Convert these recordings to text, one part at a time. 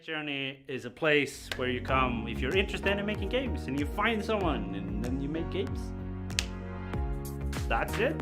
Great Journey is a place where you come if you're interested in making games and you find someone and then you make games. That's it.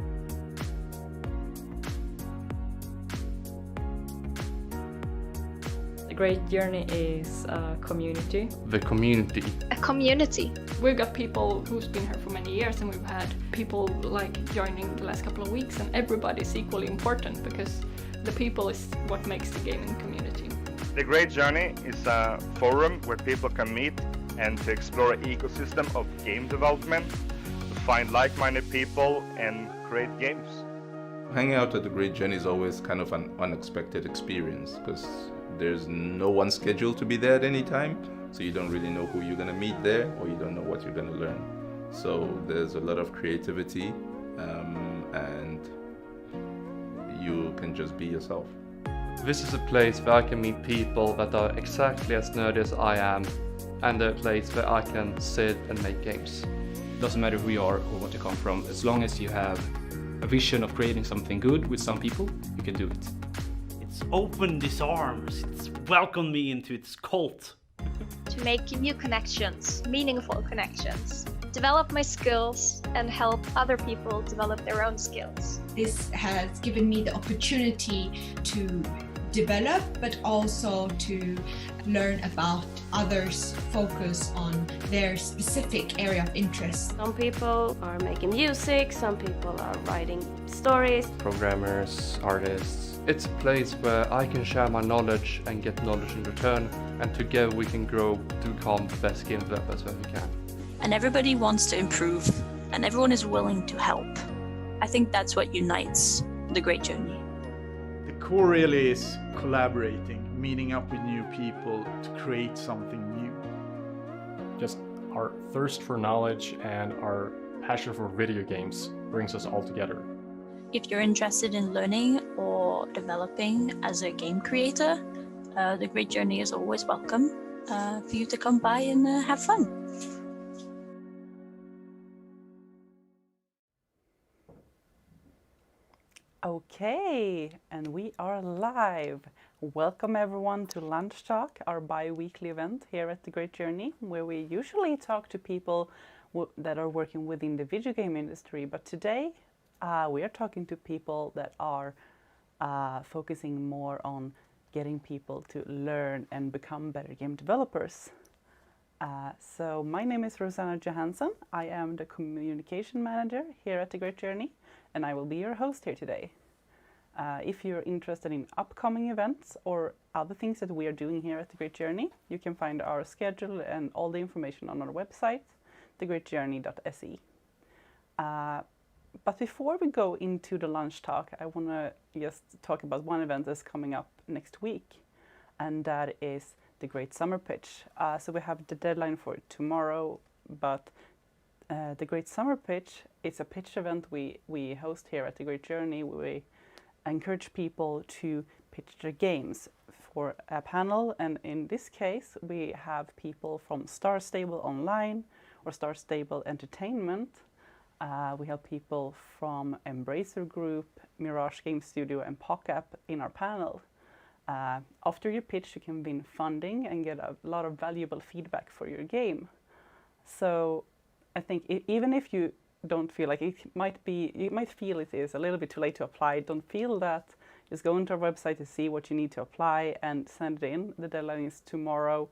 The Great Journey is a community. The community. A community. We've got people who's been here for many years, and we've had people like joining the last couple of weeks, and everybody's equally important because the people is what makes the gaming community. The Great Journey is a forum where people can meet and to explore an ecosystem of game development, to find like-minded people and create games. Hanging out at the Great Journey is always kind of an unexpected experience because there's no one scheduled to be there at any time, so you don't really know who you're going to meet there or you don't know what you're going to learn. So there's a lot of creativity and you can just be yourself. This is a place where I can meet people that are exactly as nerdy as I am, and a place where I can sit and make games. Doesn't matter who you are or what you come from, as long as you have a vision of creating something good with some people, you can do it. It's opened its arms, it's welcomed me into its cult. To make new connections, meaningful connections, develop my skills and help other people develop their own skills. This has given me the opportunity to develop, but also to learn about others' focus on their specific area of interest. Some people are making music, some people are writing stories. Programmers, artists. It's a place where I can share my knowledge and get knowledge in return, and together we can grow to become the best game developers that we can. And everybody wants to improve, and everyone is willing to help. I think that's what unites the Great Journey. The core really is collaborating, meeting up with new people to create something new. Just our thirst for knowledge and our passion for video games brings us all together. If you're interested in learning or developing as a game creator, the Great Journey is always welcome for you to come by and have fun. Okay, and we are live. Welcome everyone to Lunch Talk, our bi-weekly event here at the Great Journey, where we usually talk to people that are working within the video game industry. But today we are talking to people that are focusing more on getting people to learn and become better game developers. So my name is Rosanna Johansson. I am the communication manager here at the Great Journey, and I will be your host here today. If you're interested in upcoming events or other things that we are doing here at the Great Journey, you can find our schedule and all the information on our website, thegreatjourney.se. But before we go into the lunch talk, I want to just talk about one event that's coming up next week, and that is the Great Summer Pitch. So we have the deadline for it tomorrow, but the Great Summer Pitch is a pitch event we host here at the Great Journey. We encourage people to pitch their games for a panel, and in this case we have people from Star Stable Online or Star Stable Entertainment. We have people from Embracer Group, Mirage Game Studio and PockUp in our panel. After your pitch you can win funding and get a lot of valuable feedback for your game. So I think even if you don't feel like you might feel it is a little bit too late to apply, don't feel that. Just go into our website to see what you need to apply and send it in. The deadline is tomorrow.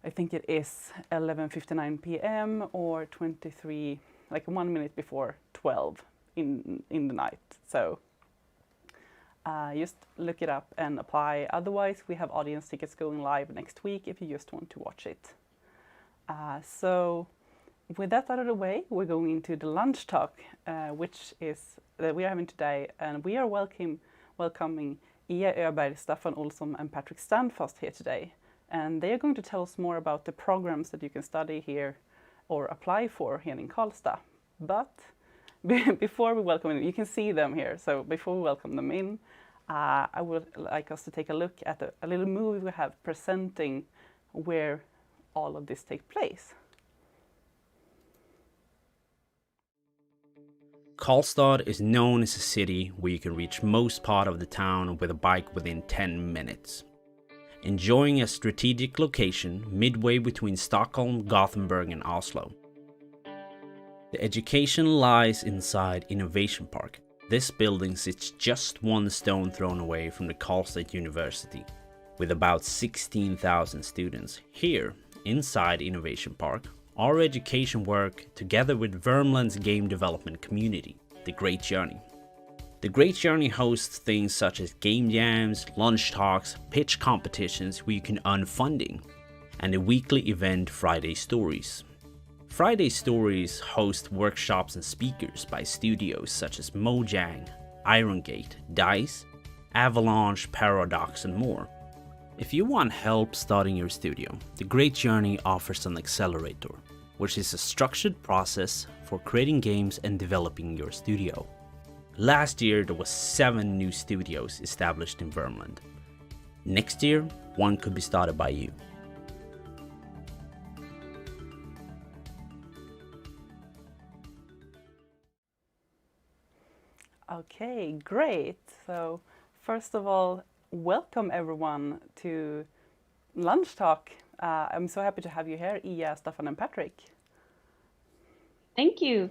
I think it is 11:59 p.m. or 23, like 1 minute before 12 in the night. So just look it up and apply. Otherwise, we have audience tickets going live next week if you just want to watch it. So with that out of the way, we're going into the lunch talk, which is that we are having today, and we are welcoming Ia Öberg, Staffan Olsson and Patrick Standfast here today. And they are going to tell us more about the programs that you can study here or apply for here in Karlstad. But before we welcome them, you can see them here, so before we welcome them in, I would like us to take a look at a little movie we have presenting where all of this takes place. Karlstad is known as a city where you can reach most part of the town with a bike within 10 minutes. enjoying a strategic location midway between Stockholm, Gothenburg and Oslo. The education lies inside Innovation Park. This building sits just one stone thrown away from the Karlstad University. With about 16,000 students, here, inside Innovation Park, our education work together with Värmland's game development community, The Great Journey. The Great Journey hosts things such as game jams, lunch talks, pitch competitions where you can earn funding, and the weekly event Friday Stories. Friday Stories host workshops and speakers by studios such as Mojang, Iron Gate, DICE, Avalanche, Paradox and more. If you want help starting your studio, The Great Journey offers an accelerator, which is a structured process for creating games and developing your studio. Last year there was 7 new studios established in Värmland. Next year, one could be started by you. Okay, great. So first of all, welcome everyone to Lunch Talk. I'm so happy to have you here, Iya, Staffan and Patrick. Thank you.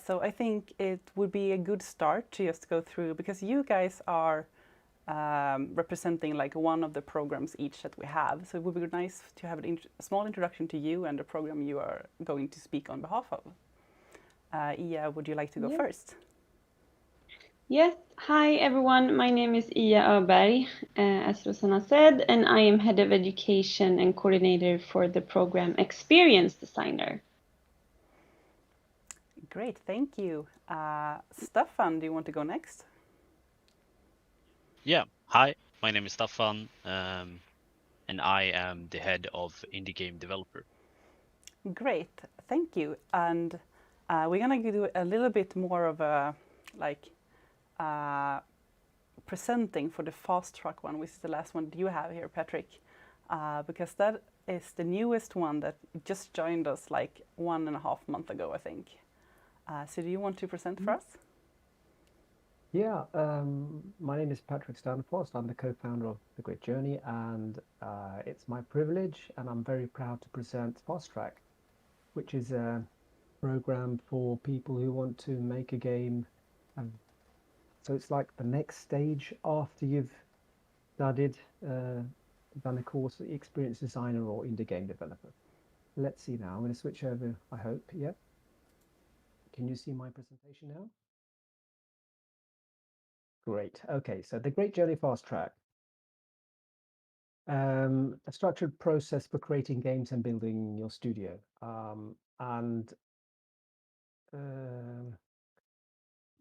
So I think it would be a good start to just go through, because you guys are representing like one of the programs each that we have. So it would be nice to have a small introduction to you and the program you are going to speak on behalf of. Iya, would you like to go first? Yes. Hi, everyone. My name is Iya Öberg, as Rosanna said, and I am Head of Education and Coordinator for the program Experience Designer. Great, thank you. Staffan, do you want to go next? Yeah. Hi, my name is Staffan, and I am the Head of Indie Game Developer. Great, thank you. And we're gonna do a little bit more of a presenting for the fast track one, which is the last one you have here, Patrick, because that is the newest one that just joined us like 1.5 months ago, I think. So do you want to present for us? Yeah, my name is Patrick Stanfors. I'm the co-founder of The Great Journey, and it's my privilege, and I'm very proud to present Fast Track, which is a program for people who want to make a game. So it's like the next stage after you've studied, done a course, experienced designer or indie game developer. Let's see now. I'm going to switch over, I hope. Yeah. Can you see my presentation now? Great. Okay, so The Great Journey Fast Track. A structured process for creating games and building your studio.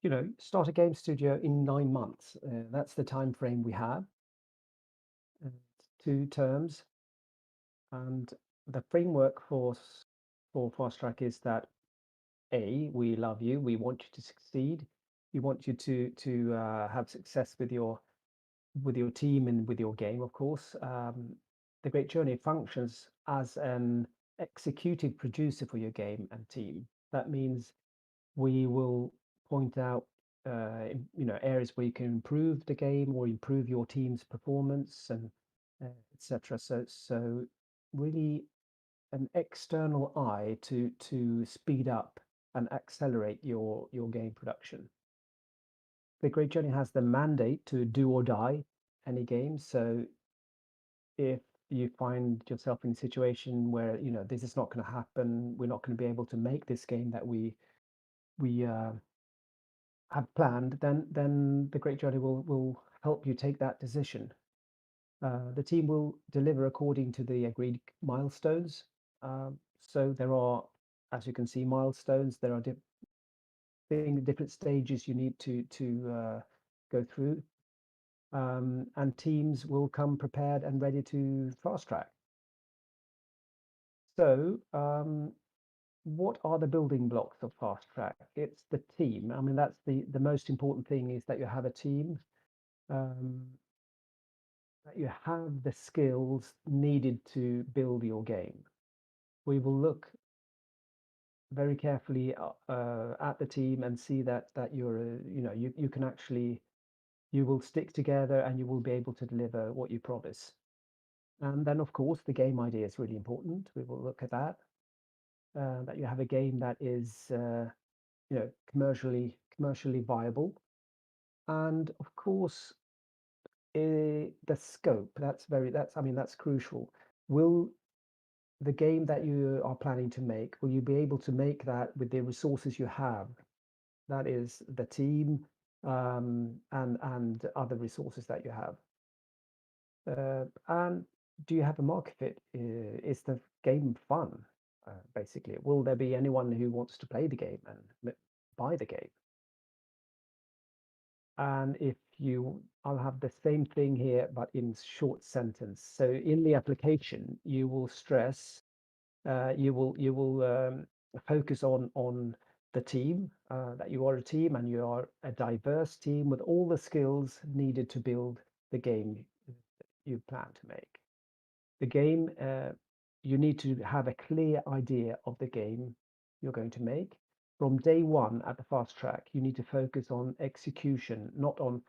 You know, start a game studio in 9 months. That's the time frame we have. 2 terms. And the framework for Fast Track is that A, we love you, we want you to succeed, we want you to have success with your team and with your game, of course. The Great Journey functions as an executive producer for your game and team. That means we will point out you know, areas where you can improve the game or improve your team's performance and etc. So really an external eye to speed up and accelerate your game production. The Great Journey has the mandate to do or die any game. So if you find yourself in a situation where, you know, this is not going to happen, we're not going to be able to make this game that we have planned, then the Great Journey will help you take that decision. The team will deliver according to the agreed milestones. So there are, as you can see, milestones. There are different stages you need to go through, and teams will come prepared and ready to fast track. So what are the building blocks of fast track? It's the team. I mean, that's the most important thing, is that you have a team, that you have the skills needed to build your game. We will look very carefully at the team and see that you're you know, you can actually you will stick together and you will be able to deliver what you promise. And then, of course, the game idea is really important. We will look at that. That you have a game that is, commercially viable, and of course, the scope. That's crucial. Will the game that you are planning to make, will you be able to make that with the resources you have? That is the team, and other resources that you have. And do you have a market fit? Is the game fun? Basically, will there be anyone who wants to play the game and buy the game? And I'll have the same thing here, but in short sentence. So in the application, you will stress, you will focus on the team, that you are a team and you are a diverse team with all the skills needed to build the game you plan to make. The game, you need to have a clear idea of the game you're going to make. From day one at the fast track, you need to focus on execution, not on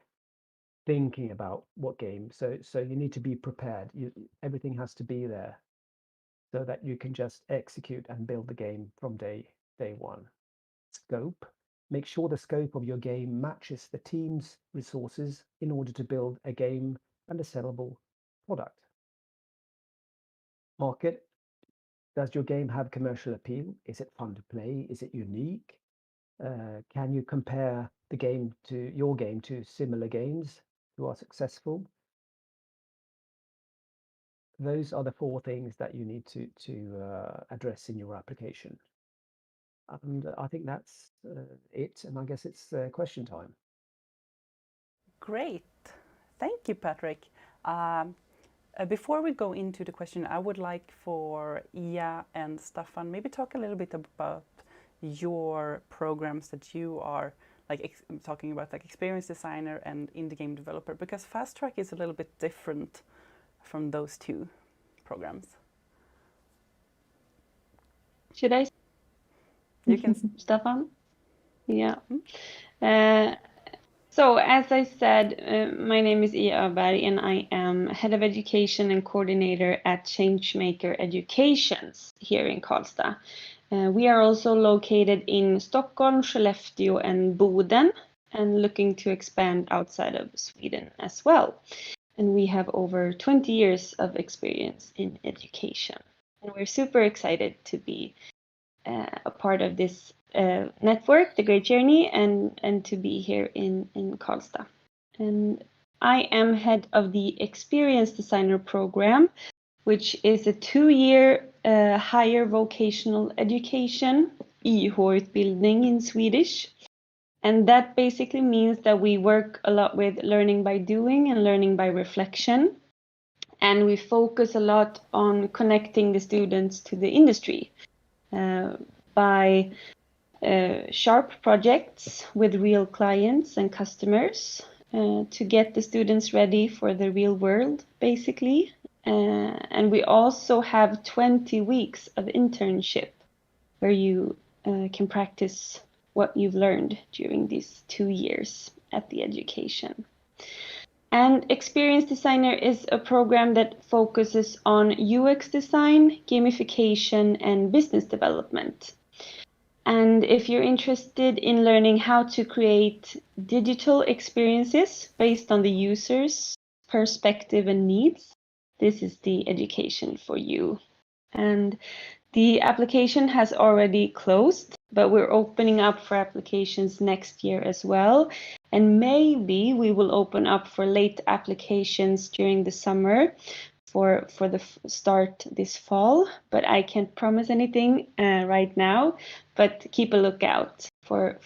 thinking about what game. So you need to be prepared. Everything has to be there so that you can just execute and build the game from day one. Scope. Make sure the scope of your game matches the team's resources in order to build a game and a sellable product. Market. Does your game have commercial appeal? Is it fun to play? Is it unique? Can you compare your game to similar games who are successful? Those are the 4 things that you need to address in your application. And I think that's it. And I guess it's question time. Great. Thank you, Patrick. Before we go into the question, I would like for Ia and Staffan maybe talk a little bit about your programs that you are talking about, like experience designer and indie game developer, because Fast Track is a little bit different from those 2 programs. Should I? You can. Staffan? Yeah. So as I said, my name is Ia Öberg and I am Head of Education and Coordinator at Changemaker Educations here in Karlstad. We are also located in Stockholm, Skellefteå and Boden, and looking to expand outside of Sweden as well. And we have over 20 years of experience in education. And we're super excited to be a part of this network, The Great Journey, and to be here in Karlstad. And I am head of the Experience Designer program, which is a 2-year higher vocational education, YH-utbildning in Swedish. And that basically means that we work a lot with learning by doing and learning by reflection. And we focus a lot on connecting the students to the industry by sharp projects with real clients and customers to get the students ready for the real world, basically. And we also have 20 weeks of internship where you can practice what you've learned during these 2 years at the education. And Experience Designer is a program that focuses on UX design, gamification, and business development. And if you're interested in learning how to create digital experiences based on the user's perspective and needs, this is the education for you. And the application has already closed, but we're opening up for applications next year as well. And maybe we will open up for late applications during the summer for the start this fall, but I can't promise anything right now, but keep a lookout for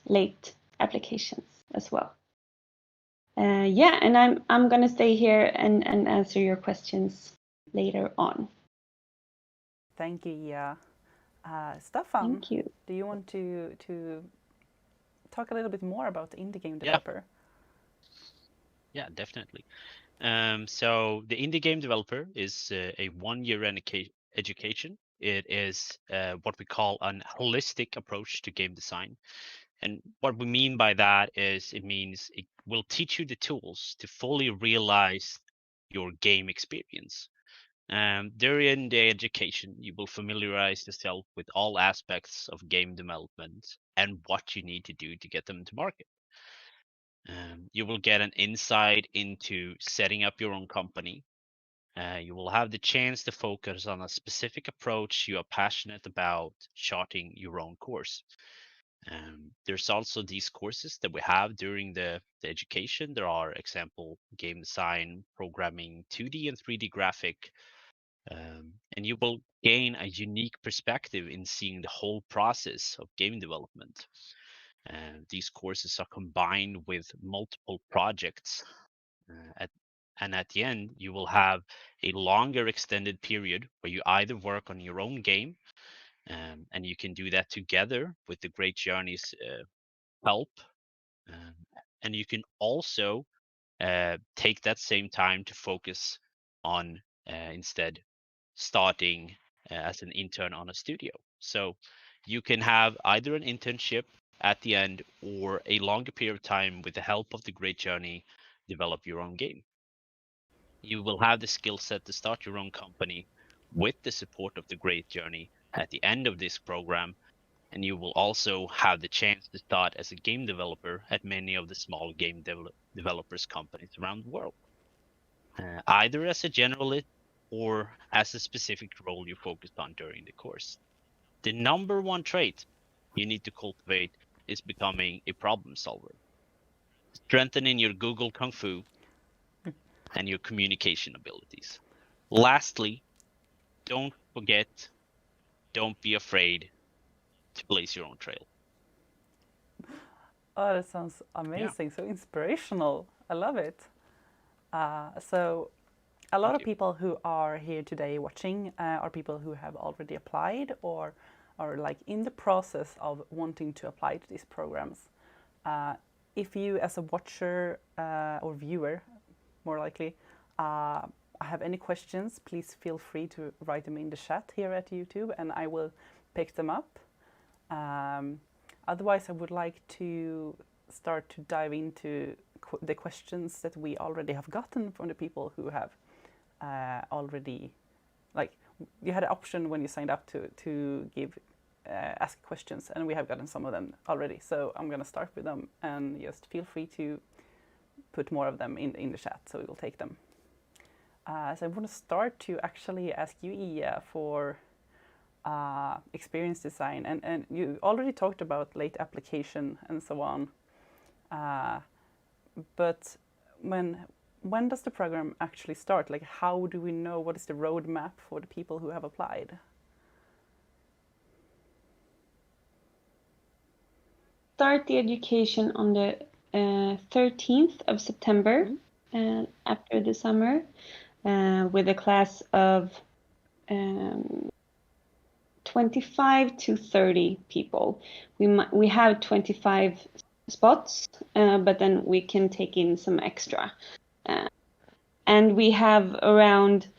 late applications as well. And I'm gonna stay here and answer your questions later on. Thank you, Ia. Staffan, Thank you. Do you want to talk a little bit more about the indie game developer? Yeah, definitely. So the indie game developer is a 1-year education. It is what we call an holistic approach to game design. And what we mean by that is it means it will teach you the tools to fully realize your game experience. During the education, you will familiarize yourself with all aspects of game development and what you need to do to get them to market. You will get an insight into setting up your own company. You will have the chance to focus on a specific approach you are passionate about, charting your own course. There's also these courses that we have during the education. There are example game design, programming, 2D and 3D graphic, and you will gain a unique perspective in seeing the whole process of game development. These courses are combined with multiple projects, and at the end, you will have a longer extended period where you either work on your own game, and you can do that together with the Great Journey's help. And you can also take that same time to focus on instead starting as an intern on a studio. So you can have either an internship at the end or a longer period of time with the help of the Great Journey, develop your own game. You will have the skill set to start your own company with the support of the Great Journey at the end of this program. And you will also have the chance to start as a game developer at many of the small game developers companies around the world, either as a generalist or as a specific role you focused on during the course. The number one trait you need to cultivate is becoming a problem solver, strengthening your Google Kung Fu and your communication abilities. Lastly, don't forget, don't be afraid to blaze your own trail. Oh, that sounds amazing. So inspirational. I love it. So a lot of people who are here today watching are people who have already applied or are like in the process of wanting to apply to these programs. If you as a watcher or viewer, more likely, have any questions, please feel free to write them in the chat here at YouTube and I will pick them up. Otherwise, I would like to start to dive into the questions that we already have gotten from the people who have already, like, you had an option when you signed up to ask questions, and we have gotten some of them already. So I'm going to start with them, and just feel free to put more of them in the chat, so we will take them. So I want to start to actually ask you, Iya, for experience design, and you already talked about late application and so on, but when does the program actually start? Like, how do we know what is the roadmap for the people who have applied? Start the education on the 13th of September, after the summer, with a class of 25 to 30 people. We have 25 spots, but then we can take in some extra. And we have around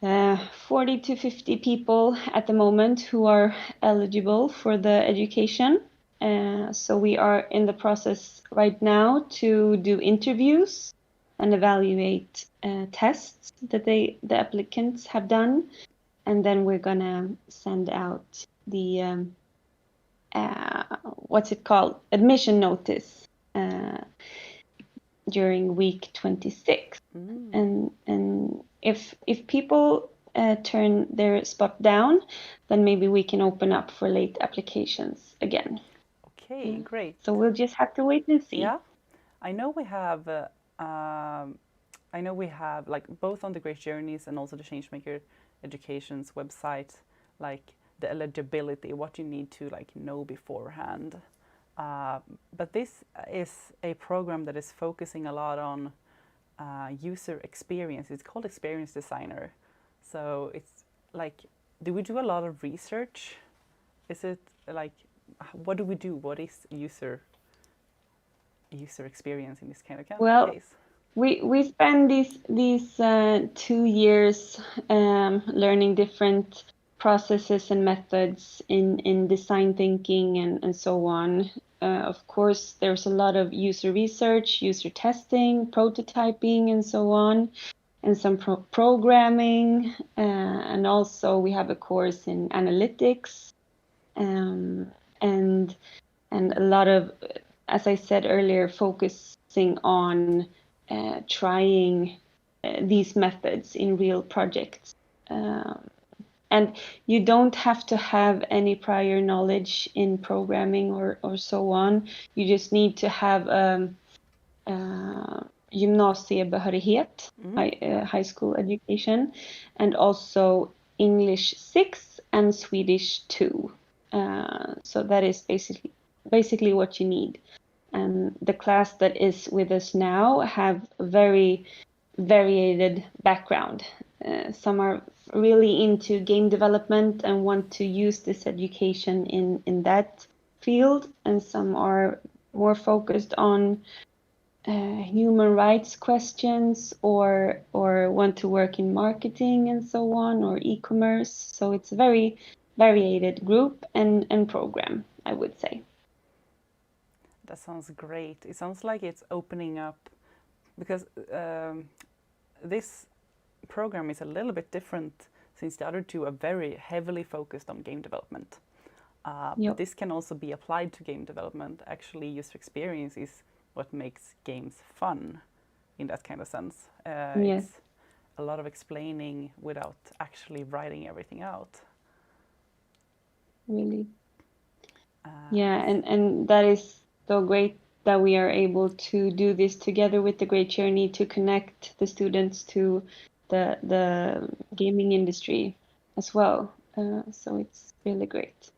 40 to 50 people at the moment who are eligible for the education. So we are in the process right now to do interviews and evaluate tests that the applicants have done. And then we're gonna send out the what's it called, admission notice during week 26. And if people turn their spot down, then maybe we can open up for late applications again. Okay, great. So we'll just have to wait and see. Yeah, I know we have like both on the Great Journeys and also the Changemaker Education's website, like the eligibility, what you need to like know beforehand. But this is a program that is focusing a lot on user experience. It's called Experience Designer. So it's like, do we do a lot of research? Is it like, what do we do? What is user experience in this kind of case? We spend these 2 years learning different processes and methods in design thinking and so on. Of course, there's a lot of user research, user testing, prototyping, and so on, and some programming. And also we have a course in analytics, and a lot of, as I said earlier, focusing on trying these methods in real projects. And you don't have to have any prior knowledge in programming or so on. You just need to have gymnasiebehörighet, high school education, and also English 6 and Swedish 2. So that is basically what you need. And the class that is with us now have a very varied background. Some are really into game development and want to use this education in that field, and some are more focused on human rights questions or want to work in marketing and so on, or e-commerce. So it's a very varied group and program, I would say. That sounds great. It sounds like it's opening up, because this program is a little bit different, since the other two are very heavily focused on game development. But this can also be applied to game development. Actually, user experience is what makes games fun in that kind of sense. Yes. It's a lot of explaining without actually writing everything out. Really. Yeah, and that is so great that we are able to do this together with the Great Journey to connect the students to the gaming industry as well. So it's really great.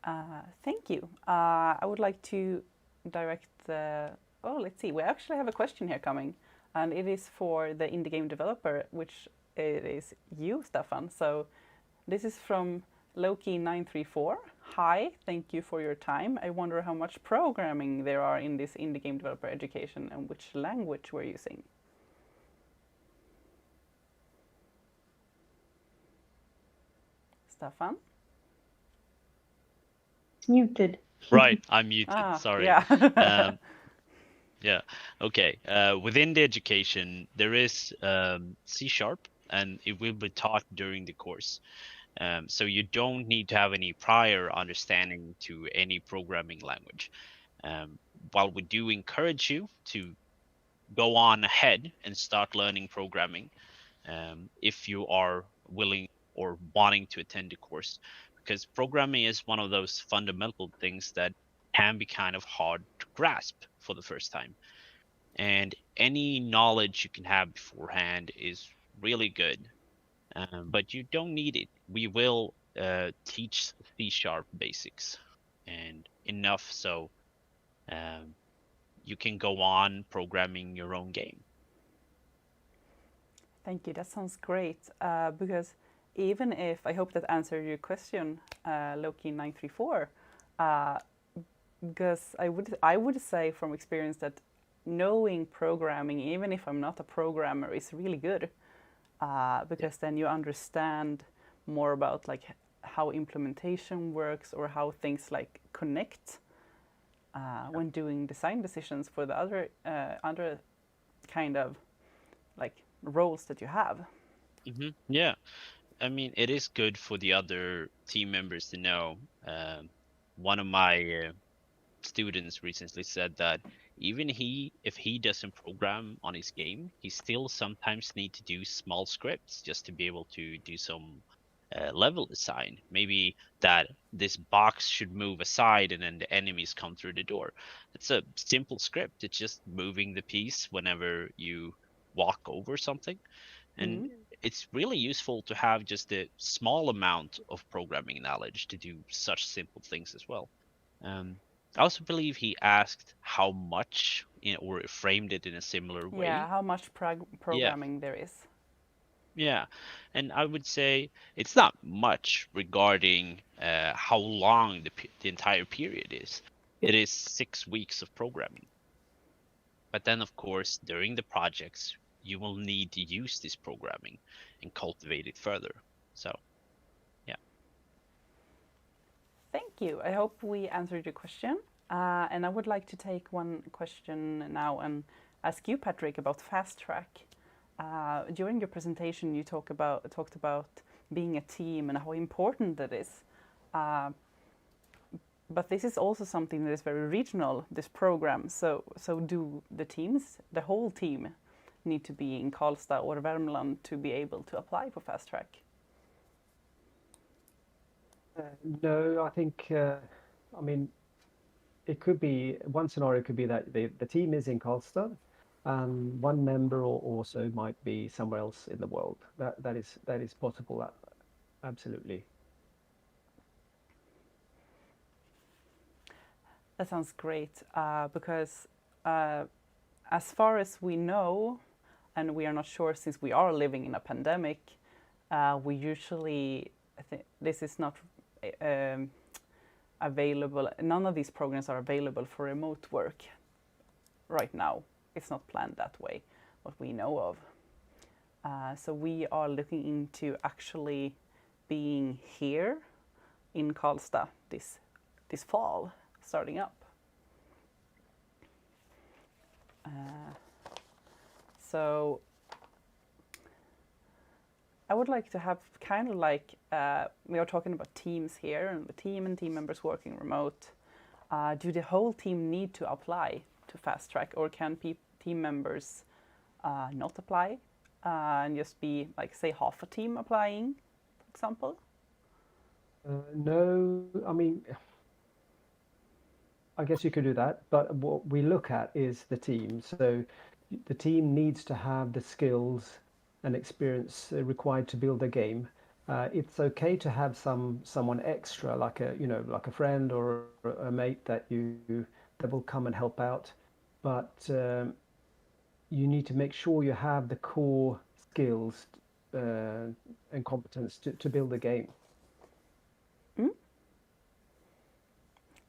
Thank you. I would like to direct let's see, we actually have a question here coming, and it is for the indie game developer, which it is you, Staffan. So this is from Loki934. Hi, thank you for your time. I wonder how much programming there are in this indie game developer education and which language we're using. Staffan? Muted. Right, I'm muted. Sorry. Yeah. Yeah. Okay. Within the education, there is C#, and it will be taught during the course. So you don't need to have any prior understanding to any programming language. While we do encourage you to go on ahead and start learning programming, if you are willing or wanting to attend the course, because programming is one of those fundamental things that can be kind of hard to grasp for the first time. And any knowledge you can have beforehand is really good, but you don't need it. We will teach C# basics and enough so you can go on programming your own game. Thank you. That sounds great. Because even if, I hope that answered your question, Loki934, because I would say from experience that knowing programming, even if I'm not a programmer, is really good, because then you understand more about like how implementation works or how things like connect when doing design decisions for the other kind of like roles that you have. Yeah, I mean, it is good for the other team members to know. One of my students recently said that even if he doesn't program on his game, he still sometimes need to do small scripts just to be able to do some level design. Maybe that this box should move aside and then the enemies come through the door. It's a simple script. It's just moving the piece whenever you walk over something. And it's really useful to have just a small amount of programming knowledge to do such simple things as well. I also believe he asked how much, or framed it in a similar way. Yeah, how much programming there is. Yeah, and I would say it's not much regarding how long the entire period is. It is 6 weeks of programming. But then, of course, during the projects, you will need to use this programming and cultivate it further. So, yeah. Thank you. I hope we answered your question. And I would like to take one question now and ask you, Patrick, about Fast Track. During your presentation, you talked about being a team and how important that is. But this is also something that is very regional, this program. So do the whole team, need to be in Karlstad or Värmland to be able to apply for Fast Track? No, I think, I mean, it could be, one scenario could be that the team is in Karlstad, and one member or so might be somewhere else in the world. That is possible, absolutely. That sounds great, because as far as we know, and we are not sure since we are living in a pandemic, we usually, this is not available, none of these programs are available for remote work right now. It's not planned that way, what we know of. So we are looking into actually being here in Karlstad this fall, starting up. So I would like to have kind of like, we are talking about teams here and the team and team members working remote. Do the whole team need to apply to Fast Track, or can team members not apply and just be like, say, half a team applying, for example? No, I mean, I guess you could do that, but what we look at is the team. So the team needs to have the skills and experience required to build a game. It's okay to have someone extra, like a friend or a mate that will come and help out, but you need to make sure you have the core skills and competence to build a game.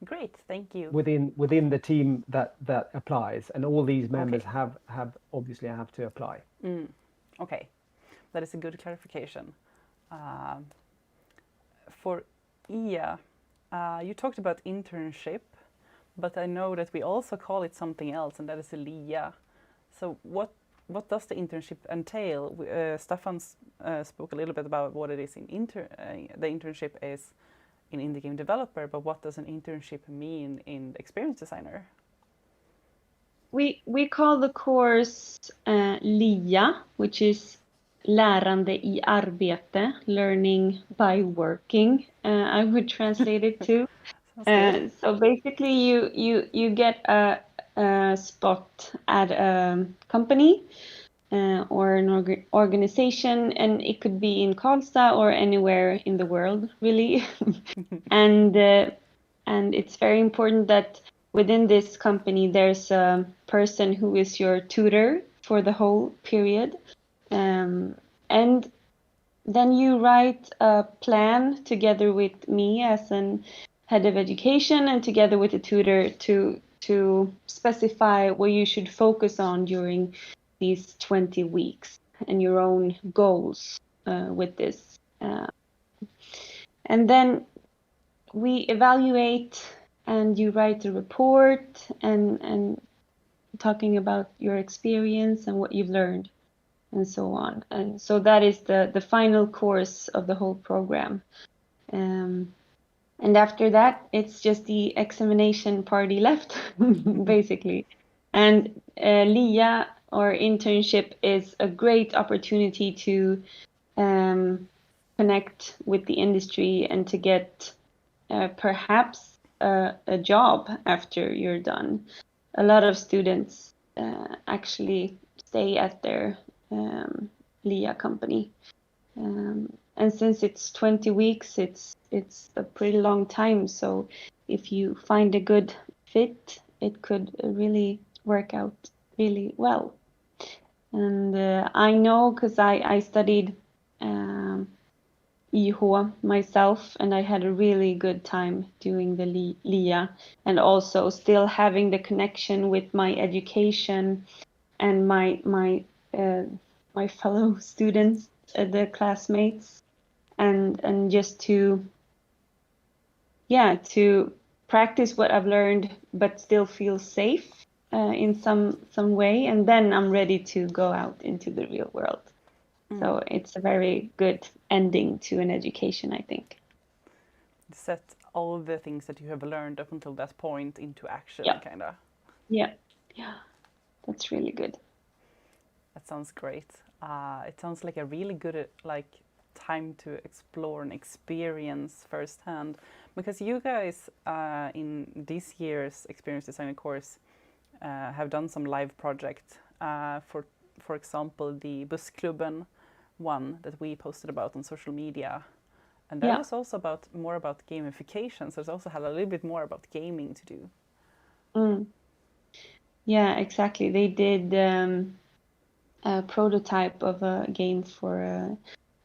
Great, thank you. Within the team that applies, and all these members Okay. obviously have to apply. Okay, that is a good clarification. For Ia, you talked about internship, but I know that we also call it something else, and that is a LIA. So what does the internship entail? Staffan spoke a little bit about what it is in the internship is in indie game developer, but what does an internship mean in the experience designer? We call the course LIA, which is lärande i arbete, learning by working. I would translate it to. So basically, you get a spot at a company or an organization, and it could be in Karlstad or anywhere in the world, really. And it's very important that within this company there's a person who is your tutor for the whole period, and then you write a plan together with me as an head of education and together with the tutor to specify what you should focus on during these 20 weeks and your own goals with this. And then we evaluate, and you write a report and talking about your experience and what you've learned and so on. And so that is the final course of the whole program. And after that, it's just the examination party left, basically. And LIA, or internship, is a great opportunity to connect with the industry and to get perhaps a job after you're done. A lot of students actually stay at their LIA company. And since it's 20 weeks, it's a pretty long time. So if you find a good fit, it could really work out really well. And I know, because I studied IH myself, and I had a really good time doing the LIA, and also still having the connection with my education and my fellow students, the classmates, and just to yeah, to practice what I've learned, but still feel safe in some way, and then I'm ready to go out into the real world. So it's a very good ending to an education, I think. Set all the things that you have learned up until that point into action, Yeah. kind of. Yeah, that's really good. That sounds great. It sounds like a really good time to explore and experience firsthand, because you guys in this year's experience designer course have done some live project. For example, the Bussklubben one that we posted about on social media. And that was also more about gamification, so it also had a little bit more about gaming to do. Yeah, exactly. They did a prototype of a game for a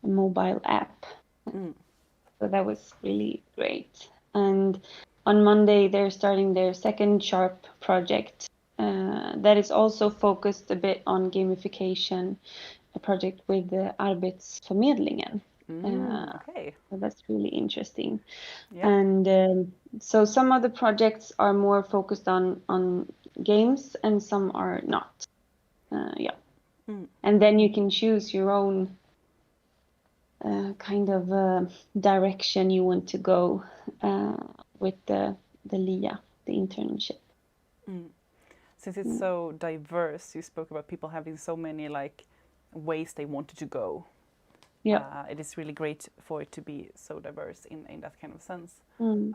mobile app. So that was really great. And on Monday, they're starting their second Sharp project that is also focused a bit on gamification, a project with Arbetsförmedlingen. Okay. So that's really interesting. Yeah. And so some of the projects are more focused on games and some are not. And then you can choose your own kind of direction you want to go with the LIA, the internship. Since it's so diverse, you spoke about people having so many ways they wanted to go. Yeah. It is really great for it to be so diverse in that kind of sense. Mm.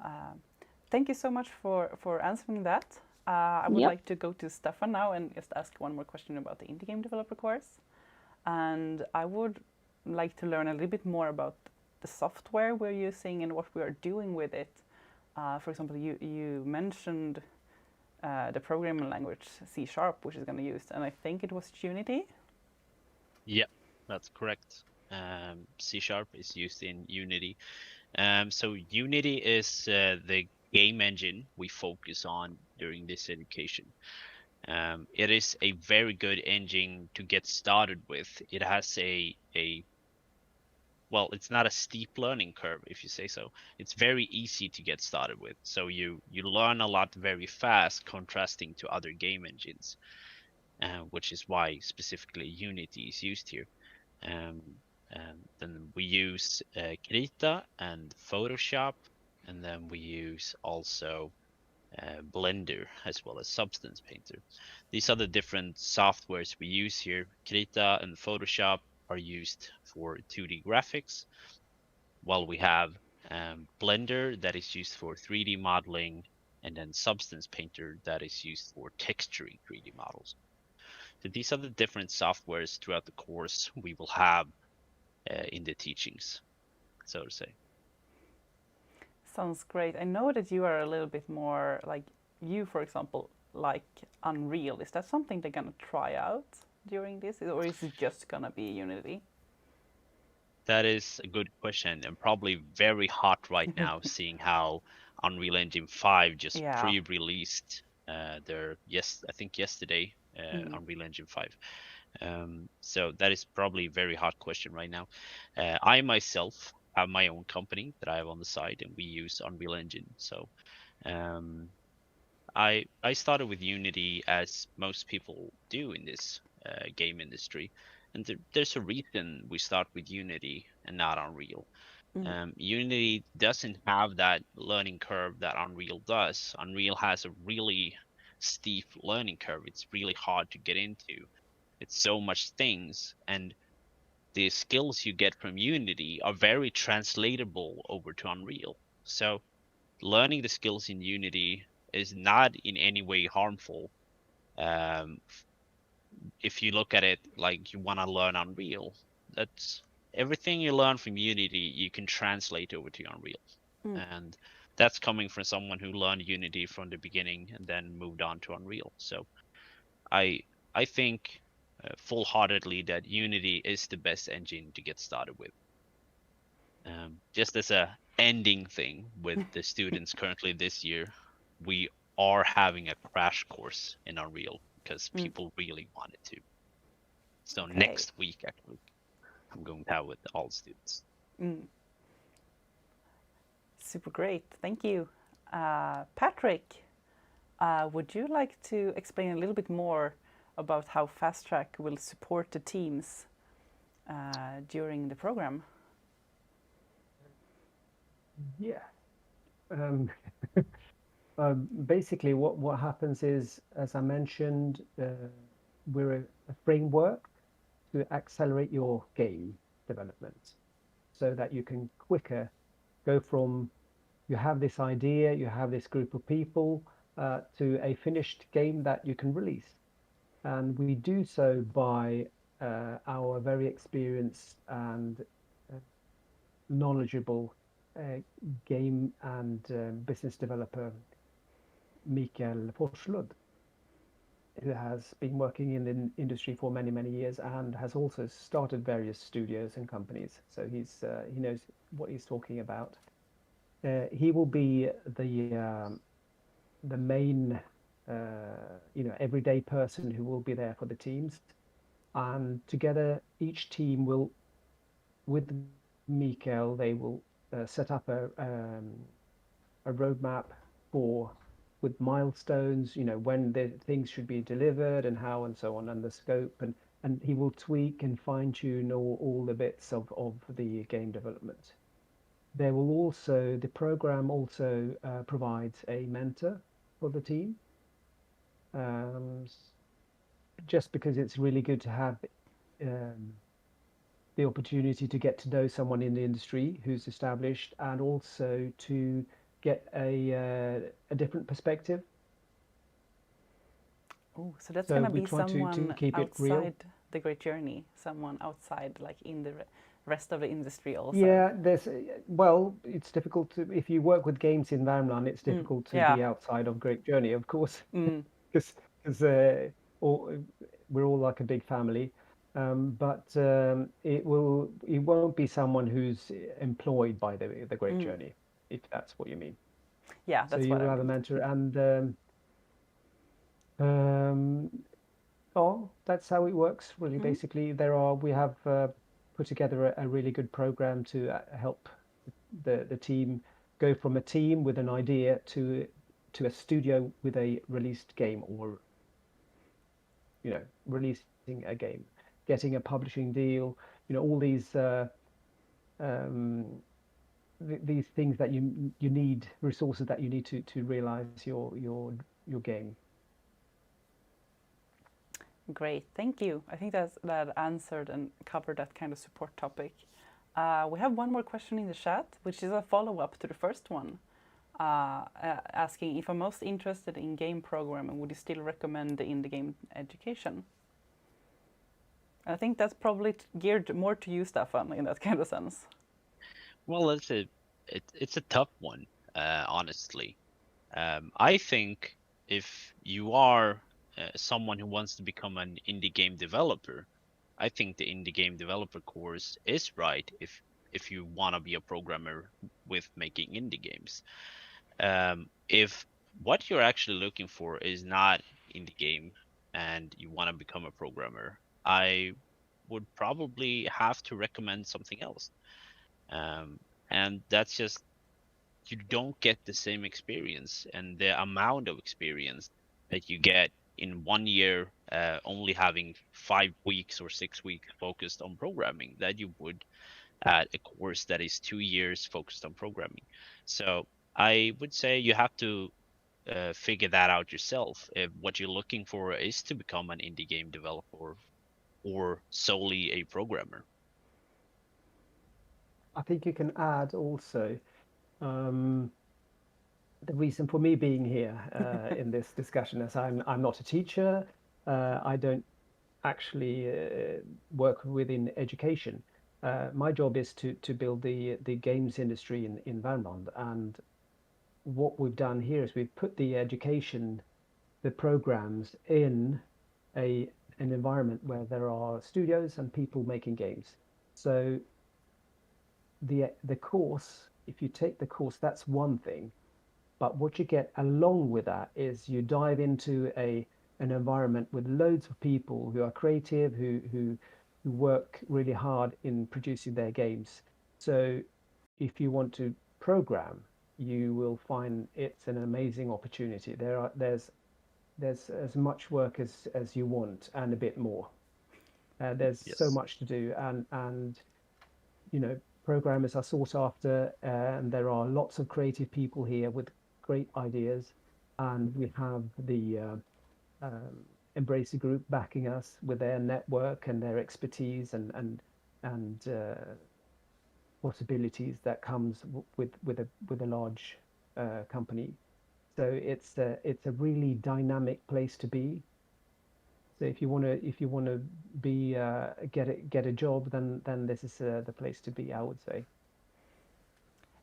Thank you so much for answering that. I would like to go to Stefan now and just ask one more question about the indie game developer course. And I would like to learn a little bit more about the software we're using and what we are doing with it. For example, you mentioned the programming language C#, which is going to use, and I think it was Unity. Yeah, that's correct. C# is used in Unity. So Unity is the game engine we focus on during this education. It is a very good engine to get started with. It has well, it's not a steep learning curve, if you say so. It's very easy to get started with. So you learn a lot very fast, contrasting to other game engines, which is why specifically Unity is used here. Then we use Krita and Photoshop, and then we use also Blender as well as Substance Painter. These are the different softwares we use here. Krita and Photoshop are used for 2D graphics, while we have Blender that is used for 3D modeling, and then Substance Painter that is used for texturing 3D models. So these are the different softwares throughout the course we will have in the teachings, so to say. Sounds great. I know that you are a little bit more you, for example, like Unreal. Is that something they're gonna try out during this, or is it just gonna be Unity? That is a good question, and probably very hot right now, seeing how Unreal Engine 5 just pre-released I think yesterday, Unreal Engine 5. So that is probably a very hot question right now. I myself have my own company that I have on the side, and we use Unreal Engine. So I started with Unity, as most people do in this game industry, and there's a reason we start with Unity and not Unreal. Unity doesn't have that learning curve that Unreal does. Unreal has a really steep learning curve. It's really hard to get into. It's so much things, and the skills you get from Unity are very translatable over to Unreal. So learning the skills in Unity is not in any way harmful. If you look at it like you want to learn Unreal, that's everything you learn from Unity you can translate over to Unreal. And that's coming from someone who learned Unity from the beginning and then moved on to Unreal. So I think full-heartedly that Unity is the best engine to get started with. Just as a ending thing with the students currently this year, we are having a crash course in Unreal because people really wanted to. So next week, actually, I'm going to have with all students. Super great, thank you. Patrick, would you like to explain a little bit more about how Fast Track will support the teams during the program? Yeah. Basically, what happens is, as I mentioned, we're a framework to accelerate your game development so that you can quicker go from you have this idea, you have this group of people to a finished game that you can release. And we do so by our very experienced and knowledgeable game and business developer, Mikael Forslund, who has been working in the industry for many, many years and has also started various studios and companies. So he knows what he's talking about. He will be the main everyday person who will be there for the teams, and together each team will, with Mikael, they will set up a roadmap with milestones, when the things should be delivered and how and so on, and the scope, and he will tweak and fine tune all the bits of the game development. The program also provides a mentor for the team, just because it's really good to have the opportunity to get to know someone in the industry who's established, and also to get a different perspective. Oh, so that's going to be someone to keep it real. outside the Great Journey, someone outside, like in the rest of the industry also. Yeah, it's difficult to, if you work with games in Värmland, it's difficult to be outside of Great Journey, of course, because we're all like a big family. But it won't be someone who's employed by the Great Journey, if that's what you mean. Yeah, that's so what you will have a mentor, and that's how it works, really. Basically, we have put together a really good program to help the team go from a team with an idea to a studio with a released game, or releasing a game, getting a publishing deal, all these things that you need, resources that you need to realize your game. Great, thank you. I think that answered and covered that kind of support topic. We have one more question in the chat, which is a follow-up to the first one, asking if I'm most interested in game programming, would you still recommend the indie game education? I think that's probably geared more to you, Staffan, in that kind of sense. Well, it's a tough one, honestly. I think if you are someone who wants to become an indie game developer, I think the indie game developer course is right if you want to be a programmer with making indie games. If what you're actually looking for is not indie game and you want to become a programmer, I would probably have to recommend something else. And that's just, you don't get the same experience and the amount of experience that you get in 1 year, only having 5 weeks or 6 weeks focused on programming, that you would at a course that is 2 years focused on programming. So I would say you have to figure that out yourself. If what you're looking for is to become an indie game developer or solely a programmer. I think you can add also the reason for me being here in this discussion is I'm not a teacher. I don't actually work within education. My job is to build the games industry in Värmland, and what we've done here is we've put the programs in an environment where there are studios and people making games. So the course, if you take the course, that's one thing. But what you get along with that is you dive into an environment with loads of people who are creative, who work really hard in producing their games. So if you want to program, you will find it's an amazing opportunity. There's as much work as you want and a bit more. There's so much to do, and programmers are sought after, and there are lots of creative people here with great ideas, and we have the Embracer Group backing us with their network and their expertise and possibilities that comes with a large company. So it's a really dynamic place to be. So if you want to be get a job, then this is the place to be, I would say.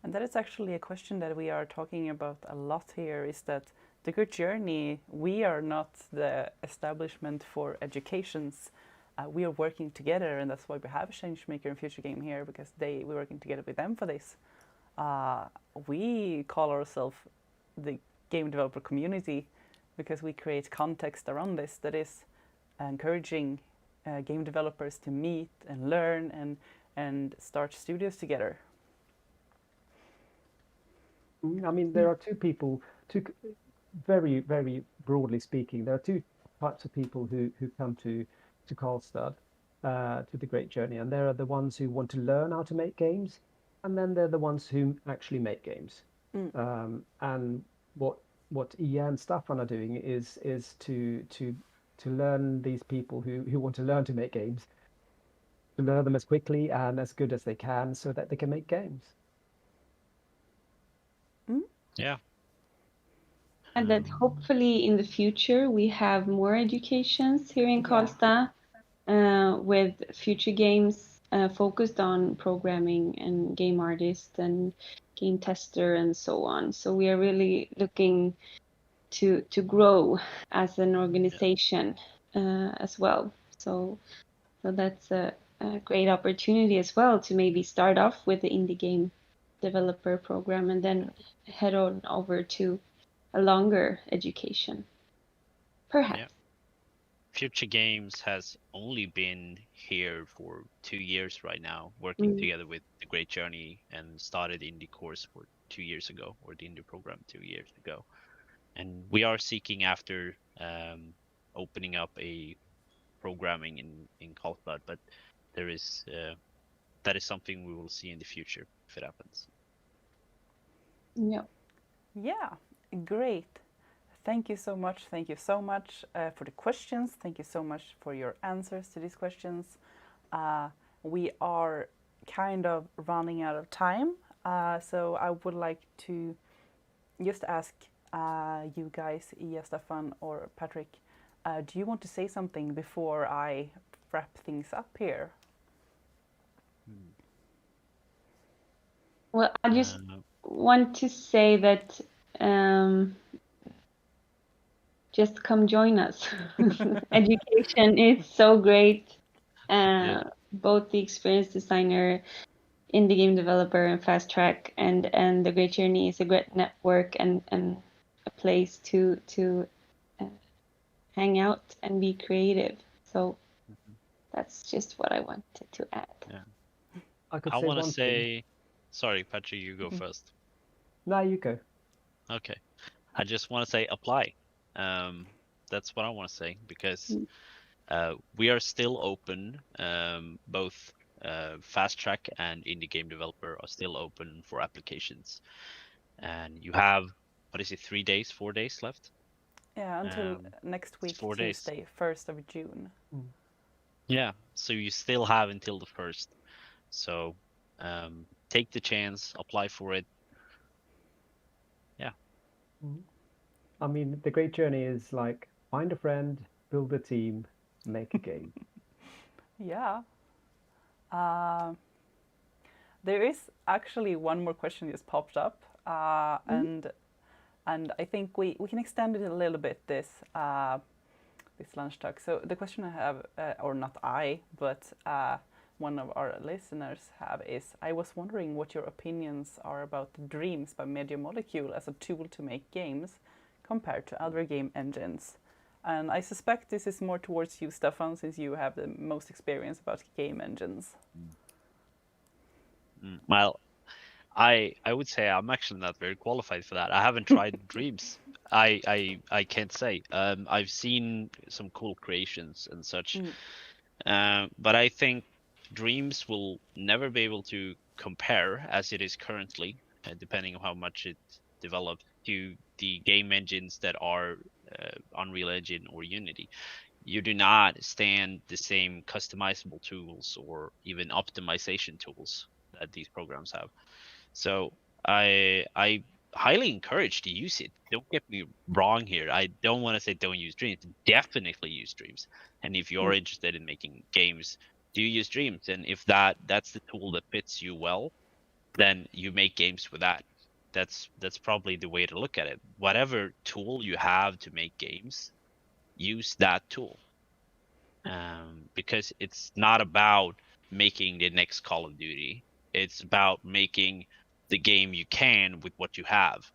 And that is actually a question that we are talking about a lot here, is that the Great Journey, we are not the establishment for educations. We are working together, and that's why we have Changemaker and Futuregame here, because we're working together with them for this. We call ourselves the game developer community because we create context around this that is encouraging game developers to meet and learn and start studios together. I mean, there are very, very broadly speaking, there are two types of people who come to Karlstad, to the Great Journey, and there are the ones who want to learn how to make games, and then there are the ones who actually make games. And what Ia and Staffan are doing is to learn these people who want to learn to make games, to learn them as quickly and as good as they can, so that they can make games. Yeah. And that hopefully in the future we have more educations here in Karlstad with Futuregames focused on programming and game artist and game tester and so on. So we are really looking to grow as an organization as well. So that's a great opportunity as well to maybe start off with the indie game developer program and then head on over to a longer education, perhaps. Yeah. Futuregames has only been here for 2 years right now, working together with the Great Journey, and started indie course for 2 years ago, or the indie program 2 years ago. And we are seeking after opening up a programming in Karlstad, but there is that is something we will see in the future if it happens. Yeah, great. Thank you so much. Thank you so much for the questions. Thank you so much for your answers to these questions. We are kind of running out of time, so I would like to just ask you guys, Ia, Staffan, or Patrick, do you want to say something before I wrap things up here? Well, I just want to say that just come join us. Education is so great. Both the experienced designer, indie game developer, and fast track, and the Great Journey is a great network and a place to hang out and be creative. So that's just what I wanted to add. I want to say, sorry, Patrick, you go first. No, you go. Okay. I just want to say apply. That's what I want to say, because we are still open. Both fast track and indie game developer are still open for applications. And you have, 4 days left? Yeah, until next week, 4 days. Tuesday, 1st of June. Yeah, so you still have until the 1st. So take the chance, apply for it. Yeah. I mean, the Great Journey is like, find a friend, build a team, make a game. Yeah. There is actually one more question just popped up, and I think we can extend it a little bit, this lunch talk. So the question I have, or not I, but one of our listeners have, is, I was wondering what your opinions are about Dreams by Media Molecule as a tool to make games compared to other game engines. And I suspect this is more towards you, Staffan, since you have the most experience about game engines. Well, I would say I'm actually not very qualified for that. I haven't tried dreams. I can't say. I've seen some cool creations and such, but I think dreams will never be able to compare as it is currently, depending on how much it develops, to the game engines that are Unreal Engine or Unity. You do not stand the same customizable tools or even optimization tools that these programs have. So I highly encourage to use it. Don't get me wrong here. I don't want to say don't use Dreams. Definitely use Dreams. And if you're interested in making games, do use Dreams. And if that's the tool that fits you well, then you make games with that. That's probably the way to look at it. Whatever tool you have to make games, use that tool. Because it's not about making the next Call of Duty. It's about making the game you can with what you have.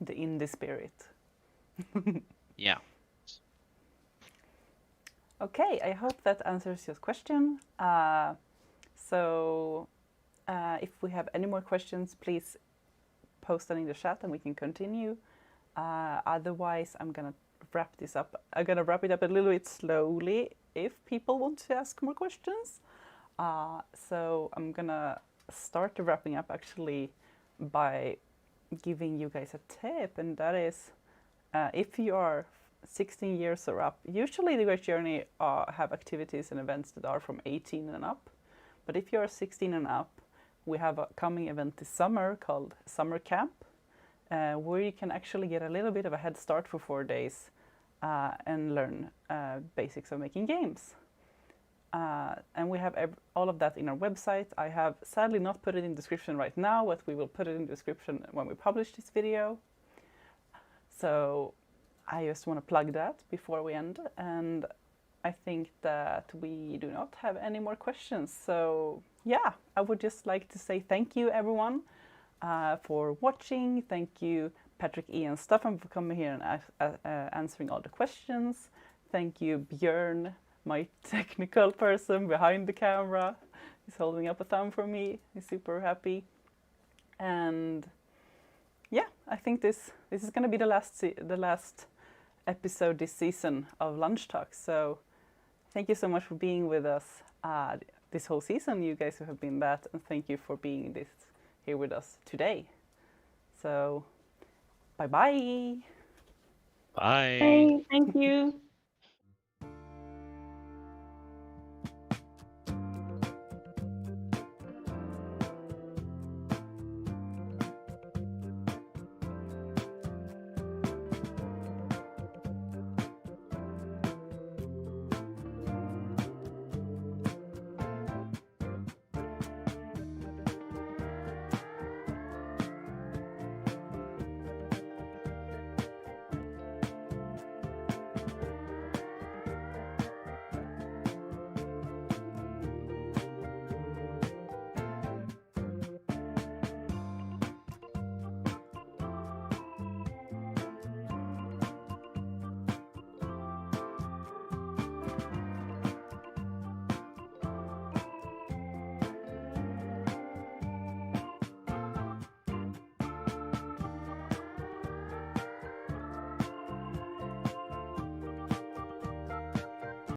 The indie spirit. Yeah. Okay, I hope that answers your question. If we have any more questions, please post them in the chat and we can continue. Otherwise, I'm gonna wrap this up. I'm gonna wrap it up a little bit slowly if people want to ask more questions. So I'm gonna start the wrapping up actually by giving you guys a tip, and that is if you are 16 years or up, usually the Great Journey have activities and events that are from 18 and up. But if you are 16 and up, we have a coming event this summer called Summer Camp, where you can actually get a little bit of a head start for 4 days and learn basics of making games. And we have all of that in our website. I have sadly not put it in the description right now, but we will put it in the description when we publish this video. So I just want to plug that before we end. And I think that we do not have any more questions. So yeah, I would just like to say thank you everyone for watching. Thank you Patrick, Ian, Staffan for coming here and answering all the questions. Thank you Björn, my technical person behind the camera. He's holding up a thumb for me. He's super happy. And yeah, I think this is going to be the last episode this season of Lunch Talk. So thank you so much for being with us this whole season, you guys who have been that, and thank you for being here with us today. So bye-bye. Bye. Bye. Thank you.